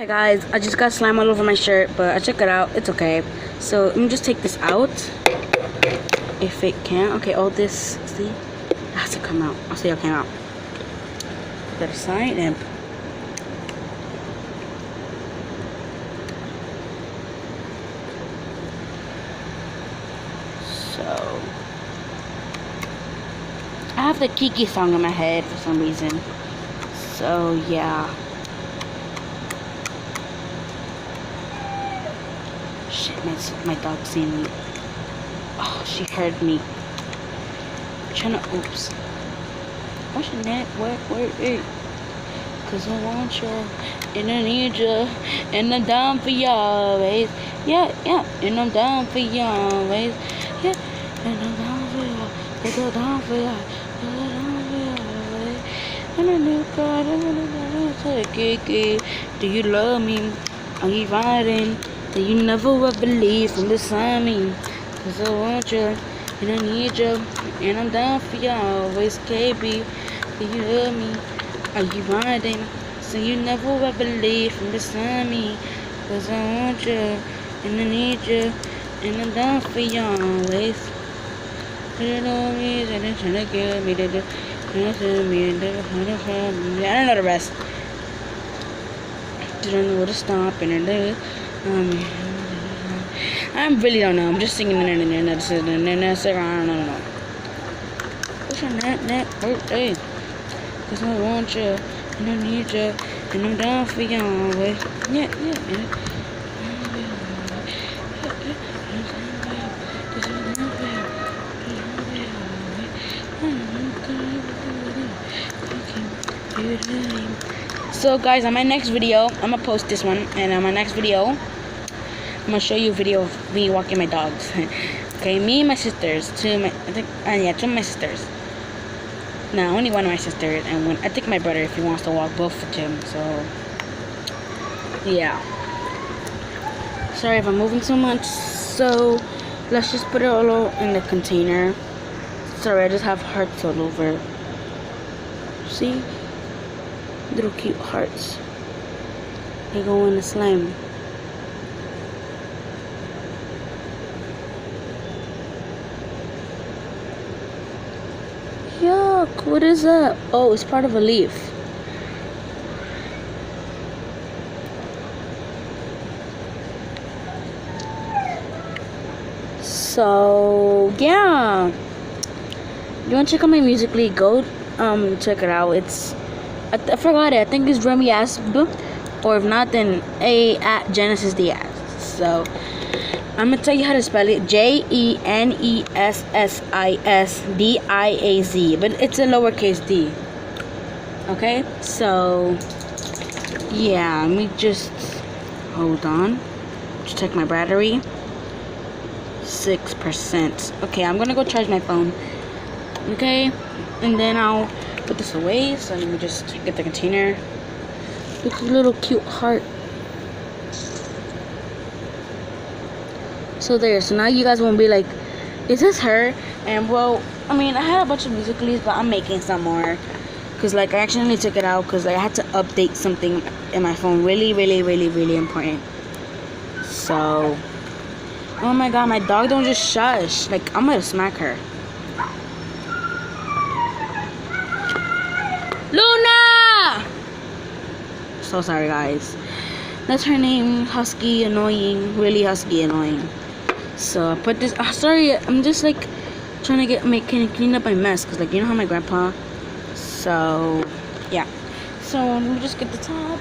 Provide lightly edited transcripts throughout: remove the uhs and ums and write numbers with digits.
Hi guys, I just got slime all over my shirt, but I check it out. It's okay. So let me just take this out, if it can. Okay, all this, see, it has to come out. I'll see how it came out. Put that aside and so I have the Kiki song in my head for some reason. So yeah. Shit, my dog's seeing me. Oh, she heard me. Oops. What's your neck? Where, hey? Cause I want you, and I need you, and I'm down for you always. Yeah, and I'm down for you always. Yeah, and I'm down for you, and I'm down for you, and I'm down for you always. And I knew God, I'm gonna say, Kiki, do you love me? Are you riding? That you never ever leave from beside me. Cause I want you, and I need you, and I'm down for you always, KB. Do you love me? Are you riding? So you never ever leave from beside me. Cause I want you, and I need you, and I'm down for you always. You know me, and they're trying to kill me, I don't know the rest. Didn't know where to stop, and I really don't know. I'm just singing and then I don't know. What's your neck birthday? Cause I want you, and I need you, and I'm down for you always. Yeah. So guys, on my next video, I'm gonna post this one, and on my next video, I'm gonna show you a video of me walking my dogs. Okay, me and my sisters, two of my sisters. No, only one of my sisters, and I think my brother, if he wants to walk both of them. So yeah. Sorry if I'm moving so much. So let's just put it all in the container. Sorry, I just have hearts all over. See? Little cute hearts. They go in the slime. Yuck, what is that? Oh, it's part of a leaf. So yeah. You wanna check out my Musical.ly? Go check it out. It's I forgot it. I think it's Remy Asb, or if not, then at Genesis Diaz. So I'm gonna tell you how to spell it. JENESSISDIAZ, but it's a lowercase d. Okay, so yeah, let me just hold on. Just check my battery. 6%. Okay, I'm gonna go charge my phone. Okay, and then I'll put this away. So let me just get the container. Look at the little cute heart. So there. So now you guys won't be like, is this her? And well, I mean, I had a bunch of Musical.lys, but I'm making some more. Cause like I accidentally took it out because I had to update something in my phone. Really important. So, oh my god, my dog don't just shush. Like I'm gonna smack her. Luna! So sorry guys. That's her name. Husky annoying. Really husky annoying. So I put this. Sorry, I'm just like trying to clean up my mess. Cause like you know how my grandpa. So yeah. So let me just get the top.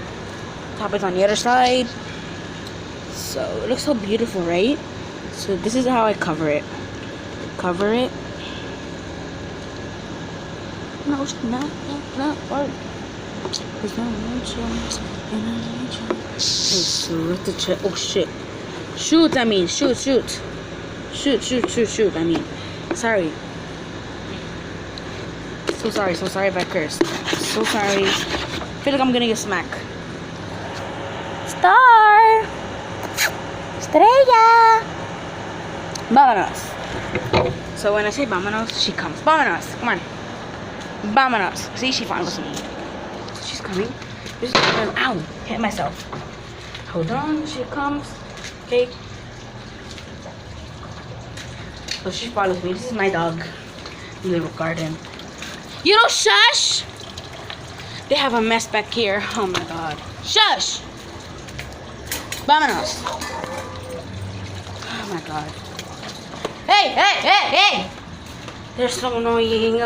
Top is on the other side. So it looks so beautiful, right? So this is how I cover it. Cover it. No, it's not work. Cause I want you, and I need you. Oh shit. Shoot, I mean, shoot. I mean, sorry. So sorry if I cursed. So sorry. I feel like I'm gonna get smacked. Star! Estrella! Vámonos. So when I say vámonos, she comes. Vámonos, come on. Vámonos. See, she follows me. She's coming. Ow! Hit myself. Hold on, she comes. Okay. So she follows me. This is my dog. Little garden. You know, shush! They have a mess back here. Oh my god. Shush! Vámonos. Oh my god. Hey, hey, hey, hey! They're so annoying.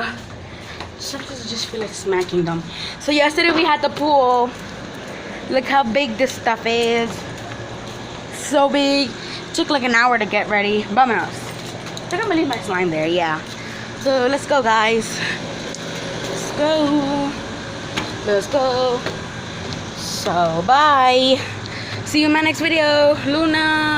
Sometimes I just feel like smacking them. So yesterday we had the pool. Look how big this stuff is. So big. Took like an hour to get ready. Vámonos. I can't believe my slime there, yeah. So let's go, guys. Let's go. Let's go. So bye. See you in my next video. Luna.